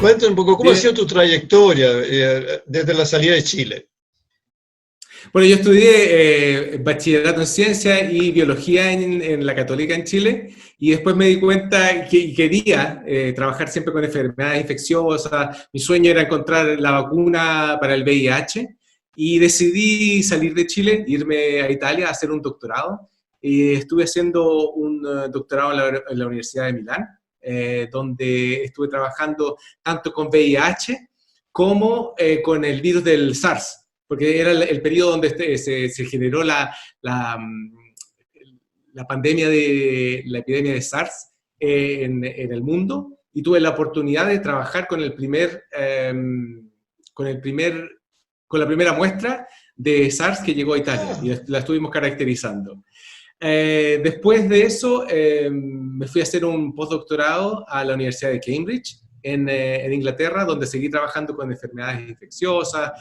Cuéntame un poco, ¿cómo ha Bien. sido tu trayectoria desde la salida de Chile? Bueno, yo estudié bachillerato en ciencia y biología en la Católica en Chile, y después me di cuenta que quería trabajar siempre con enfermedades infecciosas. Mi sueño era encontrar la vacuna para el VIH, y decidí salir de Chile, irme a Italia a hacer un doctorado. Y estuve haciendo un doctorado en la Universidad de Milán, donde estuve trabajando tanto con VIH como con el virus del SARS, porque era el periodo donde se generó la pandemia de la epidemia de SARS en el mundo, y tuve la oportunidad de trabajar con el primer, con la primera muestra de SARS que llegó a Italia, y la estuvimos caracterizando. Después de eso, me fui a hacer un postdoctorado a la Universidad de Cambridge, en Inglaterra, donde seguí trabajando con enfermedades infecciosas,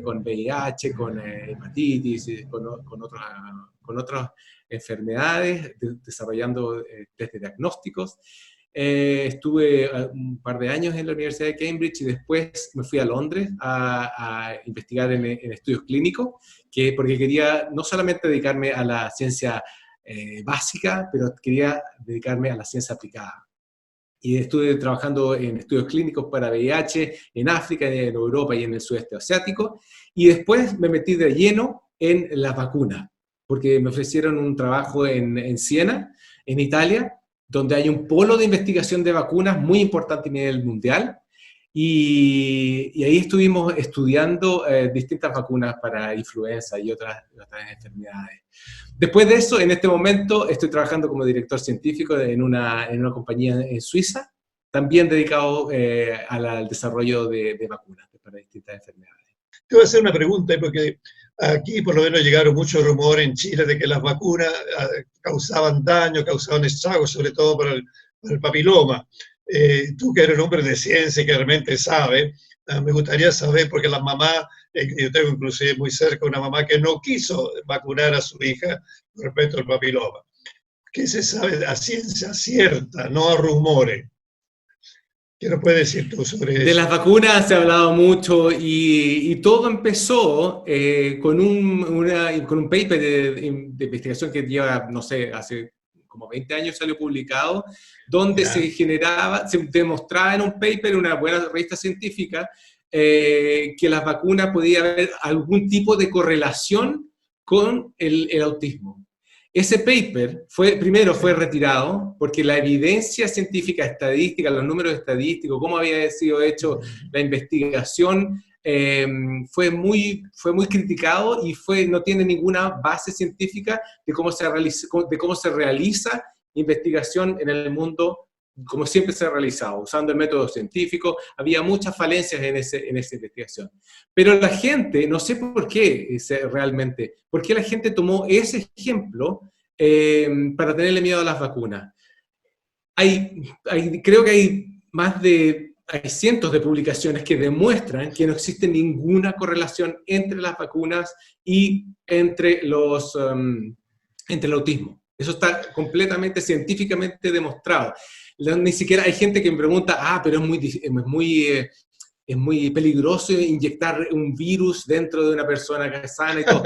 con VIH, con hepatitis, con otras enfermedades, desarrollando test de diagnósticos. Estuve un par de años en la Universidad de Cambridge, y después me fui a Londres a investigar en estudios clínicos, porque quería no solamente dedicarme a la ciencia básica, pero quería dedicarme a la ciencia aplicada. Y estuve trabajando en estudios clínicos para VIH en África, en Europa y en el sudeste asiático. Y después me metí de lleno en las vacunas, porque me ofrecieron un trabajo en Siena, en Italia, donde hay un polo de investigación de vacunas muy importante a nivel mundial. Y ahí estuvimos estudiando distintas vacunas para influenza y otras enfermedades. Después de eso, en este momento, estoy trabajando como director científico en una compañía en Suiza, también dedicado al desarrollo de vacunas para distintas enfermedades. Te voy a hacer una pregunta, porque aquí por lo menos llegaron muchos rumores en Chile de que las vacunas causaban daño, causaban estragos, sobre todo para el papiloma. Tú que eres un hombre de ciencia y que realmente sabe, me gustaría saber, porque las mamás, yo tengo inclusive muy cerca una mamá que no quiso vacunar a su hija respecto al papiloma. ¿Qué se sabe a ciencia cierta, no a rumores? ¿Qué nos puedes decir tú sobre De eso? las vacunas se ha hablado mucho, y todo empezó con un paper de investigación que lleva, no sé, hace como 20 años salió publicado, donde ¿Ya? se demostraba en un paper, en una buena revista científica, que las vacunas podía haber algún tipo de correlación con el autismo. Ese paper primero fue retirado porque la evidencia científica, estadística, los números estadísticos, cómo había sido hecho la investigación, fue muy criticado, y no tiene ninguna base científica de cómo se realiza investigación en el mundo como siempre se ha realizado, usando el método científico. Había muchas falencias en esa investigación. Pero la gente, no sé por qué realmente, por qué la gente tomó ese ejemplo para tenerle miedo a las vacunas. Creo que hay cientos de publicaciones que demuestran que no existe ninguna correlación entre las vacunas y entre el autismo. Eso está completamente científicamente demostrado. Ni siquiera hay gente que me pregunta, pero es muy peligroso inyectar un virus dentro de una persona que es sana y todo.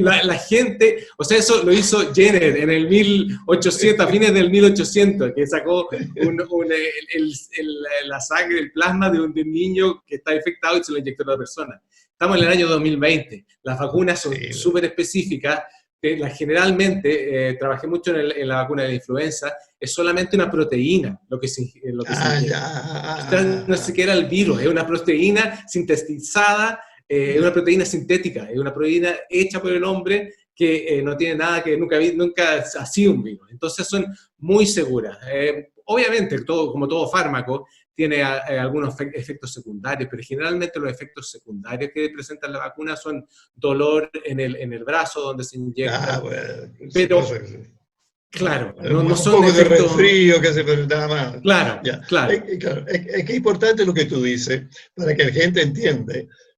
La gente, o sea, eso lo hizo Jenner en el 1800, a fines del 1800, que sacó la sangre, el plasma de un niño que está infectado y se lo inyectó a otra persona. Estamos en el año 2020, las vacunas son súper específicas. Generalmente, trabajé mucho en la vacuna de la influenza, es solamente una proteína lo que se inyecta. No siquiera el virus, es una proteína sintetizada, una proteína sintética, es una proteína hecha por el hombre que no tiene nada, que nunca ha sido un virus. Entonces son muy seguras. Obviamente, como todo fármaco, tiene algunos efectos secundarios, pero generalmente los efectos secundarios que presentan la vacuna son dolor en el brazo donde se inyecta. Bueno, pero, claro, no un son poco de efectos... resfrío que se nada más. Claro, Ya. claro. Claro. Es que es importante lo que tú dices, para que la gente entienda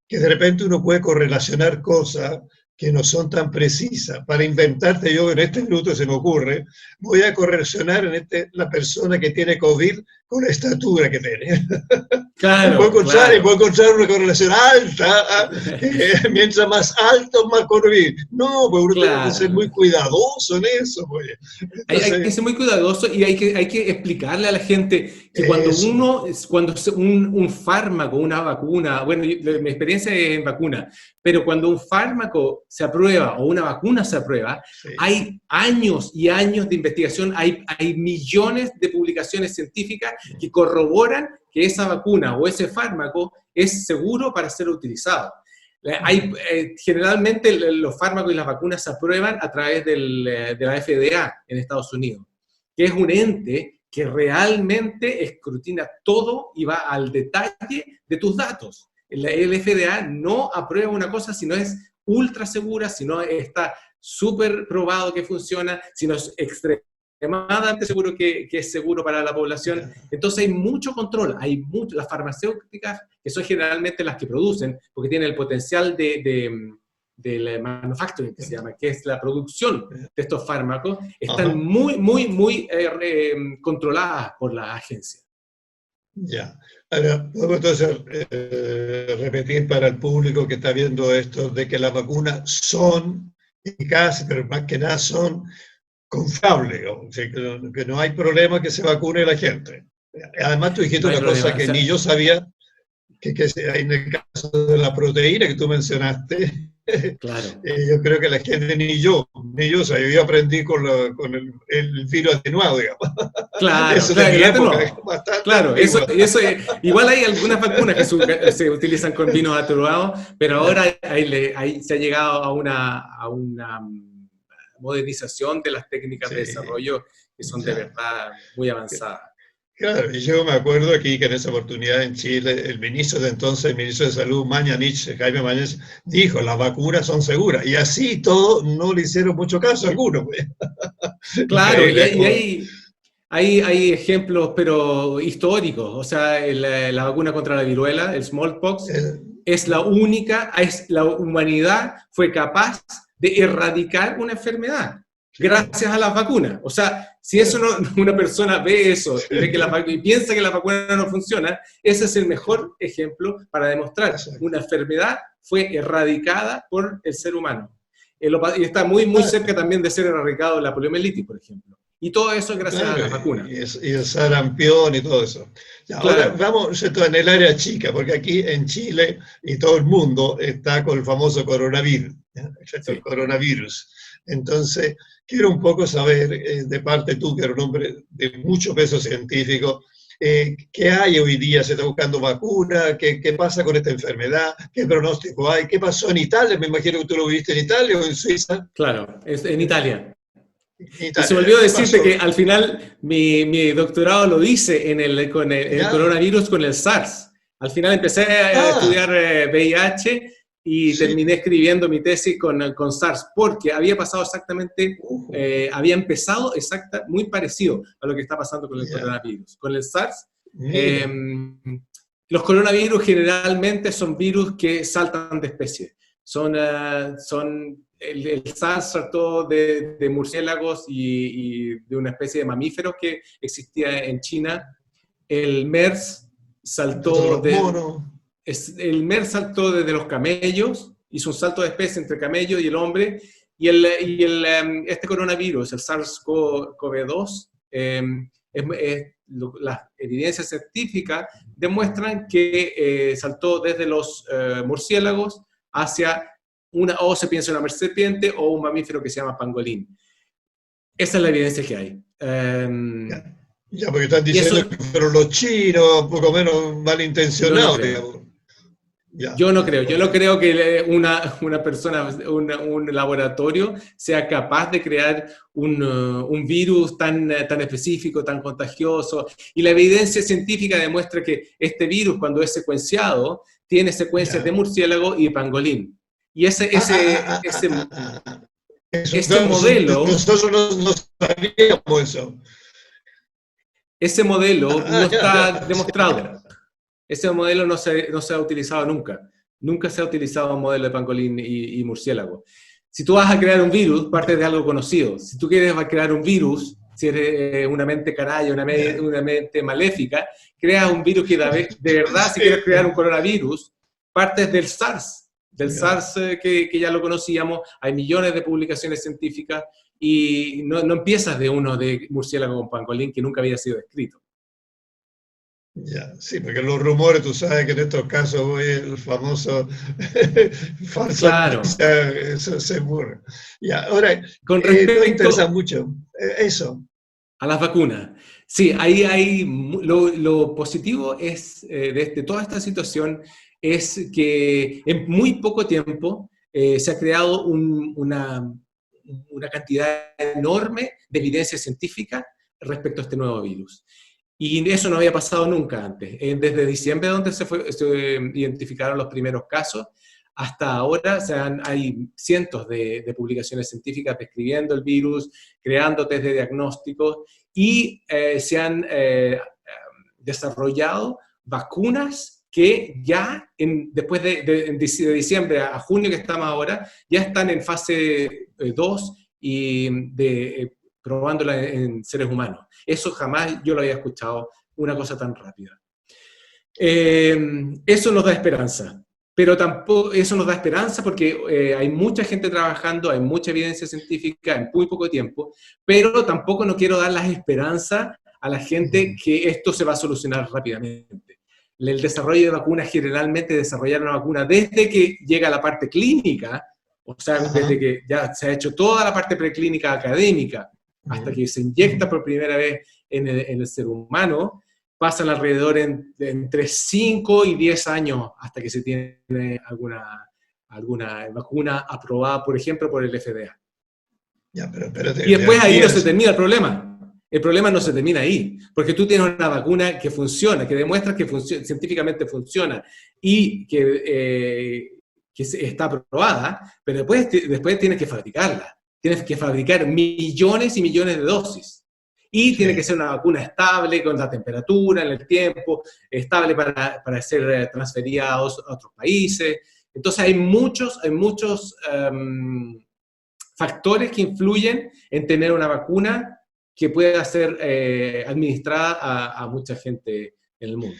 que de repente uno puede correlacionar cosas que no son tan precisas. Para inventarte, yo en este minuto se me ocurre, voy a correlacionar la persona que tiene COVID con la estatura que tiene. Claro, Puedo encontrar una correlación alta, mientras más alto, más coronavirus. No, pues uno tiene que ser muy cuidadoso en eso. Pues. Hay que ser muy cuidadoso y hay que explicarle a la gente que cuando un fármaco, una vacuna, bueno, mi experiencia es en vacuna, pero cuando un fármaco se aprueba o una vacuna se aprueba, sí, hay años y años de investigación, hay millones de publicaciones científicas que corroboran que esa vacuna o ese fármaco es seguro para ser utilizado. Generalmente los fármacos y las vacunas se aprueban a través de la FDA en Estados Unidos, que es un ente que realmente escrutina todo y va al detalle de tus datos. El FDA no aprueba una cosa si no es ultra segura, si no está súper probado que funciona, si no es extremadamente seguro que es seguro para la población. Entonces hay mucho control, las farmacéuticas, que son generalmente las que producen, porque tienen el potencial del manufacturing, que se llama, que es la producción de estos fármacos, están muy controladas por la agencia. Ya. Ahora, podemos entonces repetir para el público que está viendo esto, de que las vacunas son eficaces, pero más que nada son confiables, o sea, que no hay problema que se vacune la gente. Además, tú dijiste una cosa que ni yo sabía, que en el caso de la proteína que tú mencionaste, claro. Yo creo que la gente ni yo, o sea, yo aprendí con el virus atenuado, digamos. Claro, eso de mi época, claro, eso, igual hay algunas vacunas que se utilizan con vinos atenuados, pero ahora se ha llegado a una modernización de las técnicas de desarrollo que son de verdad muy avanzadas. Claro, y yo me acuerdo aquí que en esa oportunidad en Chile, el ministro de entonces, el ministro de Salud, Jaime Mañanich, dijo, las vacunas son seguras. Y así todo no le hicieron mucho caso a algunos. Pues. Claro, y hay ejemplos, pero históricos. O sea, la vacuna contra la viruela, el smallpox, es la única, la humanidad fue capaz de erradicar una enfermedad. Gracias a las vacunas. O sea, si una persona ve eso y piensa que la vacuna no funciona, ese es el mejor ejemplo para demostrar que una enfermedad fue erradicada por el ser humano. Y está muy cerca también de ser erradicado la poliomielitis, por ejemplo. Y todo eso es gracias a las vacunas. Y el sarampión y todo eso. Ahora vamos en el área chica, porque aquí en Chile y todo el mundo está con el famoso coronavirus, el coronavirus. Entonces, quiero un poco saber, de parte tú, que eres un hombre de mucho peso científico, ¿qué hay hoy día? ¿Se está buscando vacuna? ¿Qué pasa con esta enfermedad? ¿Qué pronóstico hay? ¿Qué pasó en Italia? Me imagino que tú lo viviste en Italia o en Suiza. Claro, es en Italia. Y se me olvidó decirte que al final mi doctorado lo hice con el coronavirus, con el SARS. Al final empecé a estudiar VIH y terminé escribiendo mi tesis con SARS, porque había pasado exactamente, había empezado muy parecido a lo que está pasando con el coronavirus. Con el SARS, los coronavirus generalmente son virus que saltan de especie. El SARS saltó de murciélagos y de una especie de mamíferos que existía en China. El MERS saltó desde los camellos, hizo un salto de especie entre camello y el hombre, este coronavirus, el SARS-CoV-2, las evidencias científicas demuestran que saltó desde los murciélagos hacia o se piensa en una serpiente o un mamífero que se llama pangolín. Esa es la evidencia que hay. Ya, porque están diciendo que fueron los chinos, un poco menos malintencionados, digamos. Yo no creo que una persona, un laboratorio sea capaz de crear un virus tan específico, tan contagioso. Y la evidencia científica demuestra que este virus, cuando es secuenciado, tiene secuencias de murciélago y de pangolín. Y ese modelo... Nosotros no sabíamos eso. Ese modelo no está demostrado. Ese modelo no se ha utilizado nunca. Nunca se ha utilizado un modelo de pangolín y murciélago. Si tú vas a crear un virus, parte de algo conocido. Si tú quieres crear un virus si eres una mente canalla, una mente maléfica, creas un virus que de verdad, si quieres crear un coronavirus, partes del SARS que ya lo conocíamos, hay millones de publicaciones científicas y no empiezas de uno de murciélago con pangolín que nunca había sido descrito. Ya, sí, porque los rumores, tú sabes que en estos casos el famoso falsa Claro. noticia, eso se ocurre. Ya, ahora, Con no me respecto interesa mucho eso. a las vacunas, sí, ahí hay lo positivo es de toda esta situación es que en muy poco tiempo se ha creado una cantidad enorme de evidencia científica respecto a este nuevo virus. Y eso no había pasado nunca antes. Desde diciembre, donde se identificaron los primeros casos, hasta ahora hay cientos de publicaciones científicas describiendo el virus, creando test de diagnóstico y se han desarrollado vacunas que ya después de diciembre a junio que estamos ahora, ya están en fase 2 y probándola en seres humanos. Eso jamás yo lo había escuchado, una cosa tan rápida. Eso nos da esperanza, pero tampoco eso nos da esperanza porque hay mucha gente trabajando, hay mucha evidencia científica en muy poco tiempo, pero tampoco no quiero dar las esperanzas a la gente que esto se va a solucionar rápidamente. El desarrollo de vacunas, generalmente desarrollar una vacuna desde que llega a la parte clínica, o sea, desde que ya se ha hecho toda la parte preclínica académica, hasta que se inyecta por primera vez en el ser humano, pasan alrededor entre 5 y 10 años hasta que se tiene alguna vacuna aprobada, por ejemplo, por el FDA. Ya, pero y después ahí no se termina el problema. El problema no se termina ahí, porque tú tienes una vacuna que funciona, que demuestra que científicamente funciona y que está aprobada, pero después tienes que fabricarla. Tienes que fabricar millones y millones de dosis. Y tiene que ser una vacuna estable, con la temperatura, en el tiempo, estable para ser transferida a otros países. Entonces hay muchos factores que influyen en tener una vacuna que pueda ser administrada a mucha gente en el mundo.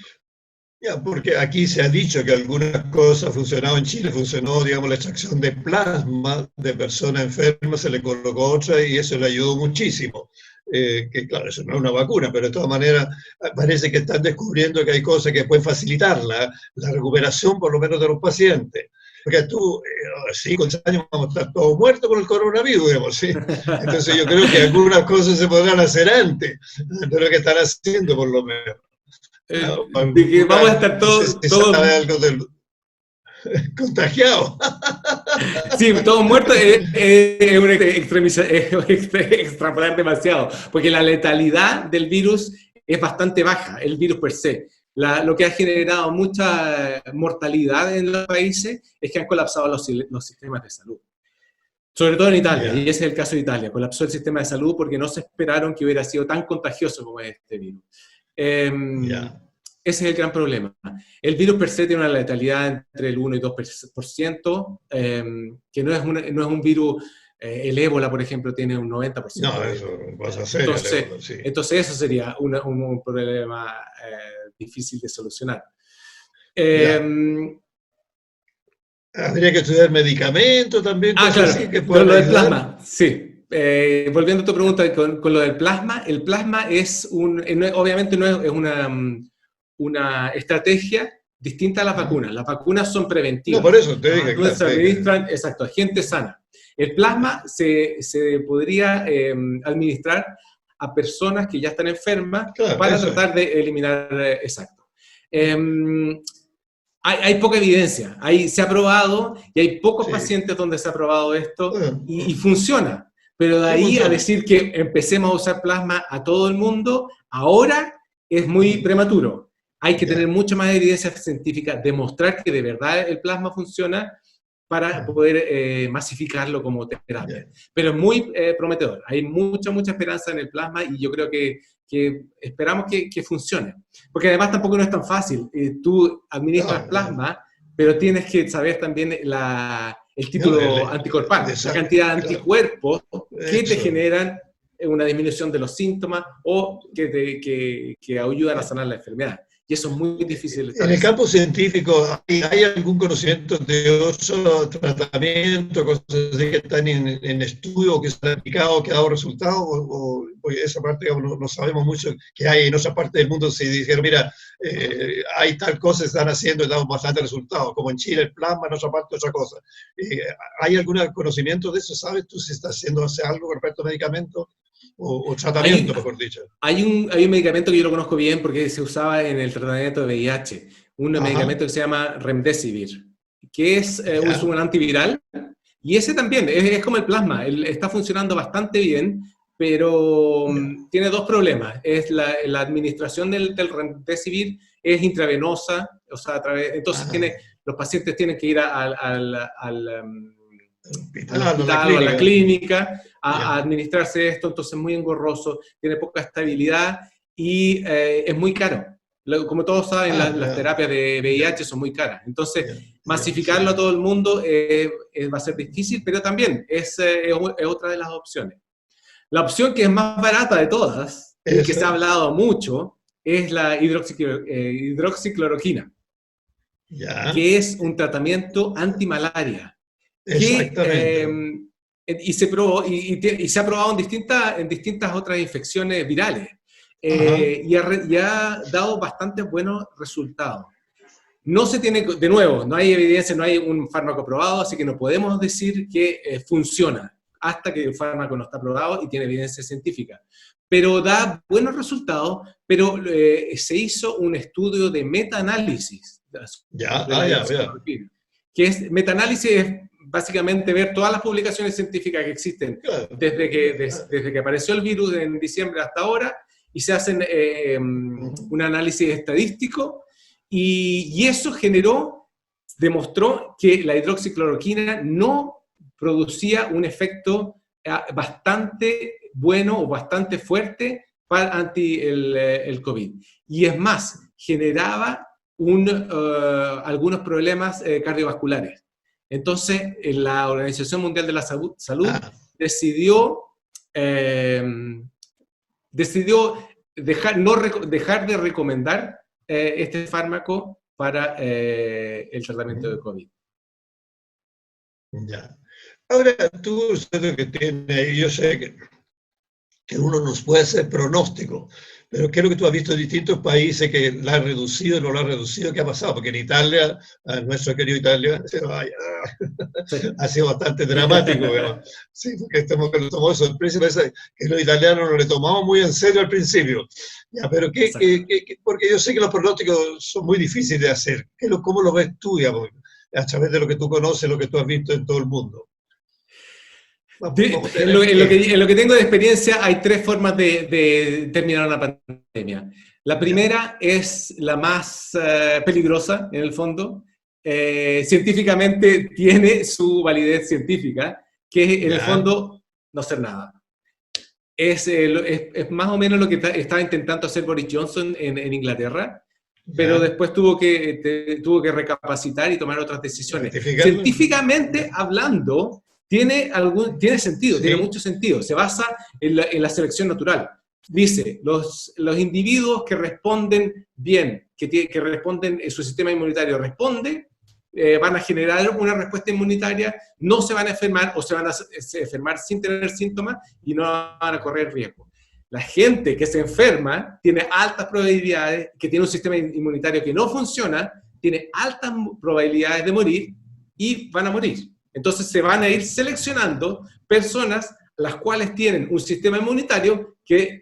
Ya, porque aquí se ha dicho que algunas cosas han funcionado en Chile, funcionó, digamos, la extracción de plasma de personas enfermas, se le colocó otra y eso le ayudó muchísimo. Que claro, eso no es una vacuna, pero de todas maneras parece que están descubriendo que hay cosas que pueden facilitar la recuperación, por lo menos de los pacientes. Porque tú, 5 años vamos a estar todos muertos con el coronavirus, digamos, ¿sí? Entonces yo creo que algunas cosas se podrán hacer antes de lo que están haciendo, por lo menos. De que vamos a estar todos sabe algo del contagiado. Sí, todos muertos es extrapolar demasiado, porque la letalidad del virus es bastante baja, el virus per se. Lo que ha generado mucha mortalidad en los países es que han colapsado los sistemas de salud. Sobre todo en Italia, y ese es el caso de Italia. Colapsó el sistema de salud porque no se esperaron que hubiera sido tan contagioso como este virus. Ese es el gran problema. El virus per se tiene una letalidad entre el 1 y 2%, que no es un virus, el ébola, por ejemplo, tiene un 90%. No, eso vas a hacer. Entonces eso sería un problema difícil de solucionar. Habría que estudiar medicamentos también. Claro, así que con lo del plasma, sí. Volviendo a tu pregunta, con lo del plasma, el plasma obviamente no es una estrategia distinta a las vacunas. Las vacunas son preventivas. No, por eso te dije. Claro, se administran, exacto, a gente sana. El plasma se podría administrar a personas que ya están enfermas para tratar de eliminar, exacto. Hay poca evidencia, se ha probado y hay pocos pacientes donde se ha probado esto y funciona. Pero de ahí a decir que empecemos a usar plasma a todo el mundo, ahora es muy prematuro. Hay que tener mucha más evidencia científica, demostrar que de verdad el plasma funciona para poder masificarlo como terapia. Pero es muy prometedor. Hay mucha esperanza en el plasma y yo creo que esperamos que funcione. Porque además tampoco no es tan fácil. Tú administras plasma, pero tienes que saber también el título anticorpal, la cantidad de anticuerpos que te generan una disminución de los síntomas o que ayudan a sanar la enfermedad. Y eso es muy difícil de En el establecer. campo científico, ¿hay algún conocimiento de otro tratamiento, cosas así que están en estudio, que se han aplicado, que ha dado resultados? O esa parte digamos, no sabemos mucho que hay en otras partes del mundo. Si dijeron, mira, hay tal cosa, están haciendo y damos bastante resultados, como en Chile el plasma, en otra parte otra cosa. ¿Hay algún conocimiento de eso? ¿Sabes tú si está haciéndose algo con respecto a medicamentos? O tratamiento, mejor dicho. Hay un medicamento que yo lo conozco bien porque se usaba en el tratamiento de VIH, un medicamento que se llama Remdesivir, que es un antiviral, y ese también es como el plasma, está funcionando bastante bien, pero tiene dos problemas. Es la administración del Remdesivir es intravenosa, o sea, entonces los pacientes tienen que ir al hospital o a la clínica a administrarse esto, entonces es muy engorroso, tiene poca estabilidad y es muy caro. Como todos saben, las terapias de VIH son muy caras, entonces masificarlo a todo el mundo va a ser difícil, pero también es otra de las opciones. La opción que es más barata de todas, y que se ha hablado mucho, es la hidroxicloroquina, que es un tratamiento antimalaria. Exactamente. Y se probó, y se ha probado en distintas otras infecciones virales, y ha dado bastantes buenos resultados. No se tiene, de nuevo, no hay evidencia, no hay un fármaco probado, así que no podemos decir que funciona hasta que el fármaco no está probado y tiene evidencia científica. Pero da buenos resultados, pero se hizo un estudio de metaanálisis. Que es, metaanálisis es básicamente ver todas las publicaciones científicas que existen desde que apareció el virus en diciembre hasta ahora, y se hacen un análisis estadístico, y eso demostró que la hidroxicloroquina no producía un efecto bastante bueno o bastante fuerte anti el COVID. Y es más, generaba algunos problemas cardiovasculares. Entonces, la Organización Mundial de la Salud decidió dejar de recomendar este fármaco para el tratamiento de COVID. Ya. Ahora, tú sabes que tienes, yo sé que uno nos puede hacer pronóstico, pero ¿qué es lo que tú has visto en distintos países que la han reducido, no la han reducido? ¿Qué ha pasado? Porque en Italia, nuestro querido Italia, ha sido bastante dramático, digamos. Sí, porque nos tomó de sorpresa, que los italianos no le tomamos muy en serio al principio. Ya, pero porque yo sé que los pronósticos son muy difíciles de hacer. ¿Cómo lo ves tú, digamos, a través de lo que tú conoces, lo que tú has visto en todo el mundo? En lo que tengo de experiencia hay tres formas de terminar una pandemia. La primera es la más peligrosa, en el fondo. Científicamente tiene su validez científica, que es, en el fondo, no hacer nada. Es más o menos lo que estaba intentando hacer Boris Johnson en Inglaterra, pero después tuvo que recapacitar y tomar otras decisiones. Científicamente hablando, tiene sentido, tiene mucho sentido. Se basa en la selección natural. Dice, los individuos que responden bien, que responden, su sistema inmunitario responde, van a generar una respuesta inmunitaria, no se van a enfermar o se van a enfermar sin tener síntomas y no van a correr riesgo. La gente que se enferma tiene altas probabilidades, que tiene un sistema inmunitario que no funciona, tiene altas probabilidades de morir y van a morir. Entonces se van a ir seleccionando personas las cuales tienen un sistema inmunitario que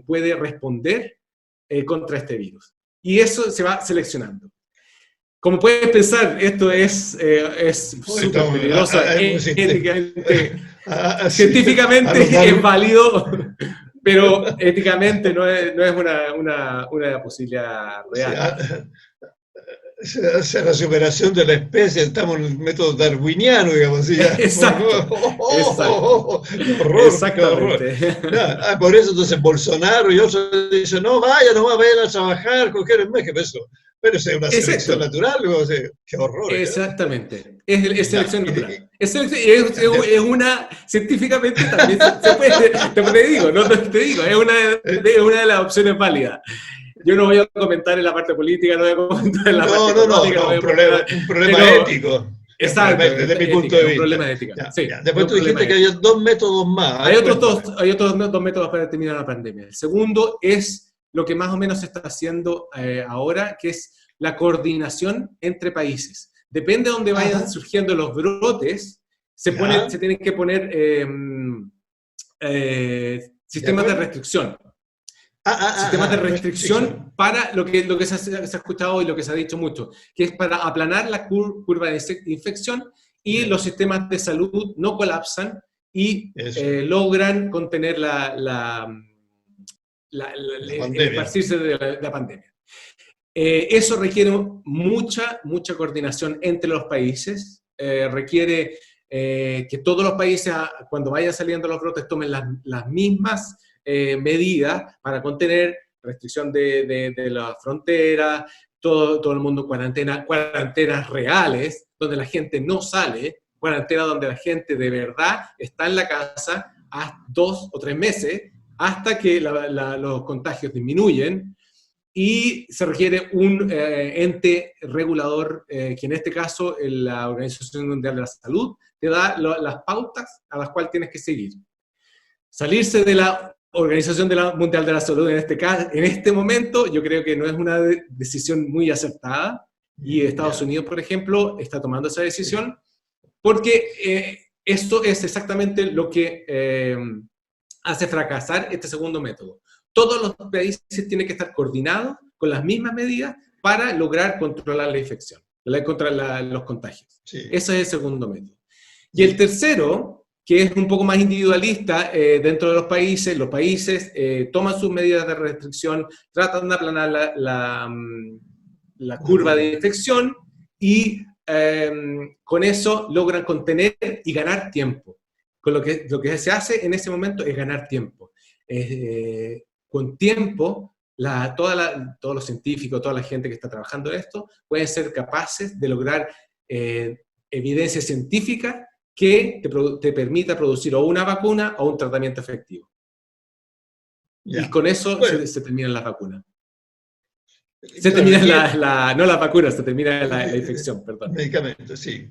puede responder contra este virus. Y eso se va seleccionando. Como puedes pensar, esto es súper peligroso, éticamente, científicamente es válido, pero éticamente no es una posibilidad real. Hacia la superación de la especie, estamos en el método darwiniano, digamos así. Ya. Exacto. Horror, exactamente. Horror. Por eso entonces Bolsonaro y otros dicen, no, vayan a trabajar, coger el mes, que eso. Pero es una selección Exacto. natural, o sea, qué horror. Exactamente. Es Ya, selección y natural. Es una, científicamente también se puede, te digo, no te digo, es una de las opciones válidas. Yo no voy a comentar en la parte política, no voy a comentar en la parte no, no, no, económica, no no, voy a comentar, un problema pero ético. Es un problema exacto, ético, desde mi punto ética, es de un vista. problema de ética. Ya, Sí, ya. es Después un tú problema dijiste que había ético. dos métodos más. A ver, cuéntame. Hay otros dos métodos para terminar la pandemia. El segundo es lo que más o menos se está haciendo ahora, que es la coordinación entre países. Depende de dónde vayan Ajá, surgiendo los brotes, ya, se tienen que poner ¿de sistemas de acuerdo? restricción. Sistemas de Restricción. restricción para lo que se ha escuchado y lo que se ha dicho mucho, que es para aplanar la curva de infección, y Ya, los sistemas de salud no colapsan y eso, logran contener la el pandemia. esparcirse de la pandemia. Eso requiere mucha coordinación entre los países, requiere que todos los países, cuando vayan saliendo los brotes, tomen las mismas medidas para contener restricción de la frontera, todo el mundo en cuarentenas reales, donde la gente no sale, cuarentenas donde la gente de verdad está en la casa hasta 2 o 3 meses, hasta que los contagios disminuyen, y se requiere un ente regulador, que en este caso la Organización Mundial de la Salud te da las pautas a las cuales tienes que seguir. Salirse de la Organización Mundial de la Salud en este caso, en este momento, yo creo que no es una decisión muy acertada, y Estados Ya, Unidos, por ejemplo, está tomando esa sí, decisión porque esto es exactamente lo que hace fracasar este segundo método. Todos los países tienen que estar coordinados con las mismas medidas para lograr controlar la infección, contra los contagios. sí. Ese es el segundo método. Y el Y, tercero, que es un poco más individualista, dentro de los países toman sus medidas de restricción, tratan de aplanar la de curva de acuerdo. infección, y con eso logran contener y ganar tiempo. Con lo que se hace en ese momento es ganar tiempo. Con tiempo, todos los científicos, toda la gente que está trabajando en esto, pueden ser capaces de lograr evidencia científica que te permita producir o una vacuna o un tratamiento efectivo. Y Ya. con eso Bueno, se terminan las vacunas. Se claro, termina aquí no las vacunas, se termina la infección, perdón. medicamentos, sí.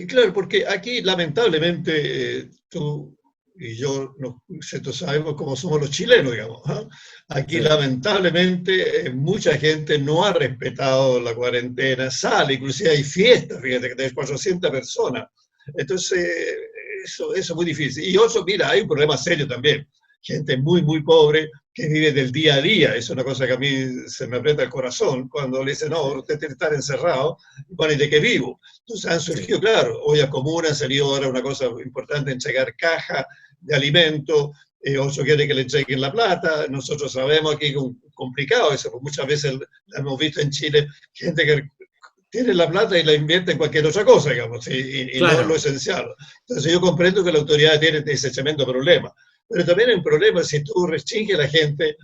Claro, porque aquí lamentablemente tú y yo, nosotros sabemos cómo somos los chilenos, digamos. ¿Ah? Aquí Sí, lamentablemente mucha gente no ha respetado la cuarentena, sale, inclusive hay fiestas, fíjate que tenés 400 personas. Entonces, eso es muy difícil. Y otro, mira, hay un problema serio también. Gente muy, muy pobre que vive del día a día. Es una cosa que a mí se me aprieta el corazón cuando le dicen, no, usted tiene que estar encerrado. Bueno, ¿y de qué vivo? Entonces han sí, surgido, claro, ollas comunes, han salido ahora una cosa importante, entregar cajas de alimentos, otro quiere que le entreguen la plata. Nosotros sabemos aquí que es complicado eso, porque muchas veces hemos visto en Chile gente que tiene la plata y la invierte en cualquier otra cosa, digamos, y no en lo claro. esencial. Entonces yo comprendo que la autoridad tiene ese tremendo problema. Pero también hay un problema, si tú restringes a la gente,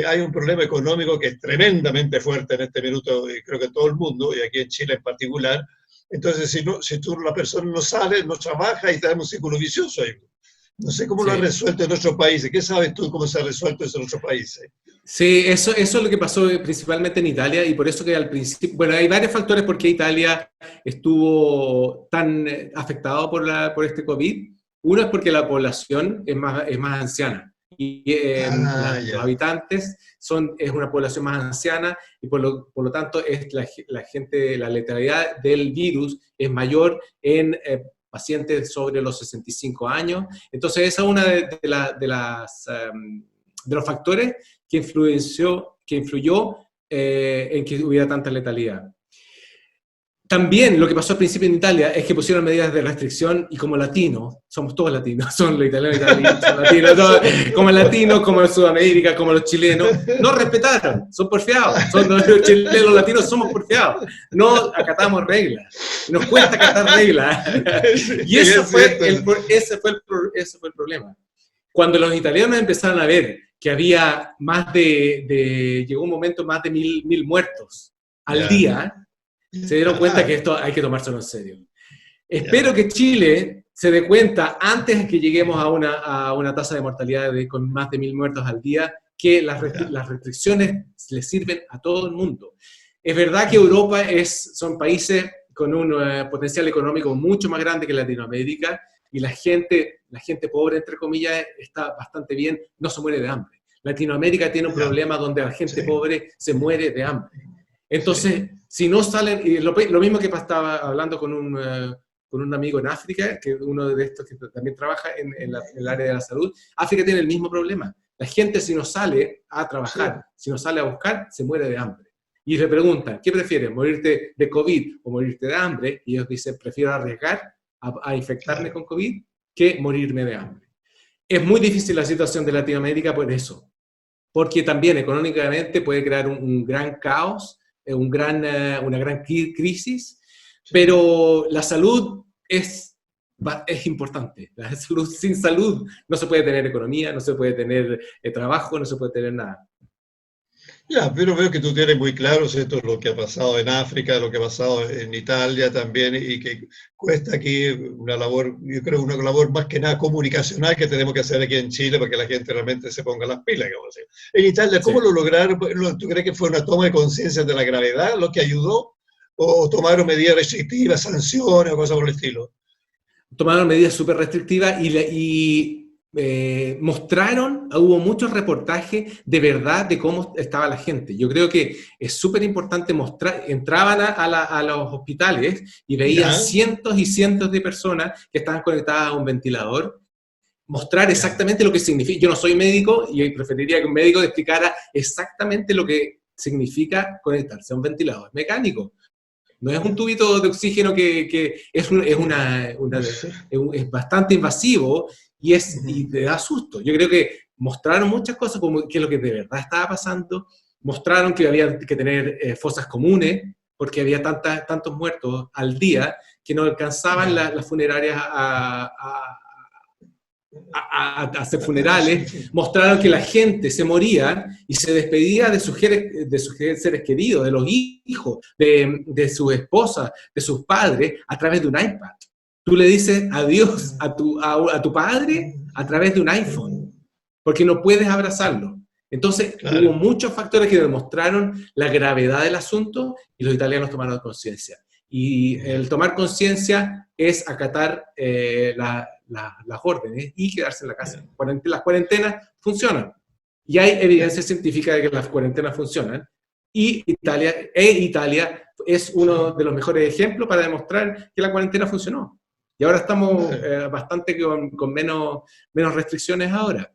hay un problema económico que es tremendamente fuerte en este minuto, y creo que en todo el mundo, y aquí en Chile en particular. Entonces, si tú, la persona no sale, no trabaja, y tenemos un círculo vicioso ahí. No sé cómo lo ha Sí. resuelto en otros países. ¿Qué sabes tú cómo se ha resuelto eso en otros países? Sí, eso es lo que pasó principalmente en Italia, y por eso que al principio, bueno, hay varios factores por qué Italia estuvo tan afectado por este COVID. Uno es porque la población es más anciana, y Ah, los ya. habitantes es una población más anciana, y por lo tanto la gente, la letalidad del virus es mayor en pacientes sobre los 65 años. Entonces esa es una de los factores que influyó en que hubiera tanta letalidad. También lo que pasó al principio en Italia es que pusieron medidas de restricción, y como latinos, somos todos latinos, son los italianos, son latinos, como latinos, como en Sudamérica, como los chilenos, no respetaron, son porfiados, los chilenos, los latinos somos porfiados, no acatamos reglas, nos cuesta acatar reglas, y Sí, es cierto. ese fue el problema. Cuando los italianos empezaron a ver que había llegó un momento más de mil muertos, al Ya. día, se dieron cuenta que Ah, esto hay que tomárselo en serio. Espero ya, que Chile se dé cuenta, antes de que lleguemos a una tasa de mortalidad con más de 1.000 muertos al día, que ya. las restricciones le sirven a todo el mundo. Es verdad que Europa son países con un potencial económico mucho más grande que Latinoamérica y la gente pobre, entre comillas, está bastante bien, no se muere de hambre. Latinoamérica tiene un Ya. problema donde la gente Sí, pobre se muere de hambre. sí, Entonces, si no salen, y lo mismo que estaba hablando con un amigo en África, que uno de estos que también trabaja en el área de la salud, África tiene el mismo problema. La gente si no sale a sí. trabajar, si no sale a buscar, se muere de hambre. Y le preguntan, ¿qué prefieres, morirte de COVID o morirte de hambre? Y ellos dicen, prefiero arriesgar a infectarme Claro. con COVID que morirme de hambre. Es muy difícil la situación de Latinoamérica por eso, porque también económicamente puede crear un gran caos, una gran crisis, Sí. pero la salud es importante. La salud, sin salud no se puede tener economía, no se puede tener trabajo, no se puede tener nada. Ya, pero veo que tú tienes muy claro, ¿cierto?, lo que ha pasado en África, lo que ha pasado en Italia también, y que cuesta aquí una labor, yo creo, una labor más que nada comunicacional que tenemos que hacer aquí en Chile para que la gente realmente se ponga las pilas, digamos así. En Italia, Sí. ¿cómo lo lograron? ¿Tú crees que fue una toma de conciencia de la gravedad lo que ayudó? ¿O tomaron medidas restrictivas, sanciones o cosas por el estilo? Tomaron medidas súper restrictivas y mostraron, hubo muchos reportajes de verdad de cómo estaba la gente. Yo creo que es súper importante mostrar, entraban a los hospitales y veían Ya, cientos y cientos de personas que estaban conectadas a un ventilador, mostrar ya, exactamente lo que significa. Yo no soy médico y preferiría que un médico explicara exactamente lo que significa conectarse a un ventilador mecánico. No es un ya. tubito de oxígeno que es bastante invasivo y te da susto. Yo creo que mostraron muchas cosas como que lo que de verdad estaba pasando, mostraron que había que tener fosas comunes, porque había tantos muertos al día que no alcanzaban Ya. las funerarias a hacer Sí, funerales, sí, mostraron que la sí. gente se moría y se despedía de sus seres queridos, de los hijos, de su esposa, de sus padres, a través de un iPad. Tú le dices adiós a tu padre a través de un iPhone, porque no puedes abrazarlo. Entonces, hubo Claro. muchos factores que demostraron la gravedad del asunto y los italianos tomaron conciencia. Y el tomar conciencia es acatar las órdenes y quedarse en la casa. Ya. Las cuarentenas funcionan. Y hay evidencia científica de que las cuarentenas funcionan. Y Italia es uno Sí. de los mejores ejemplos para demostrar que la cuarentena funcionó. Y ahora estamos Vale. bastante con menos restricciones ahora.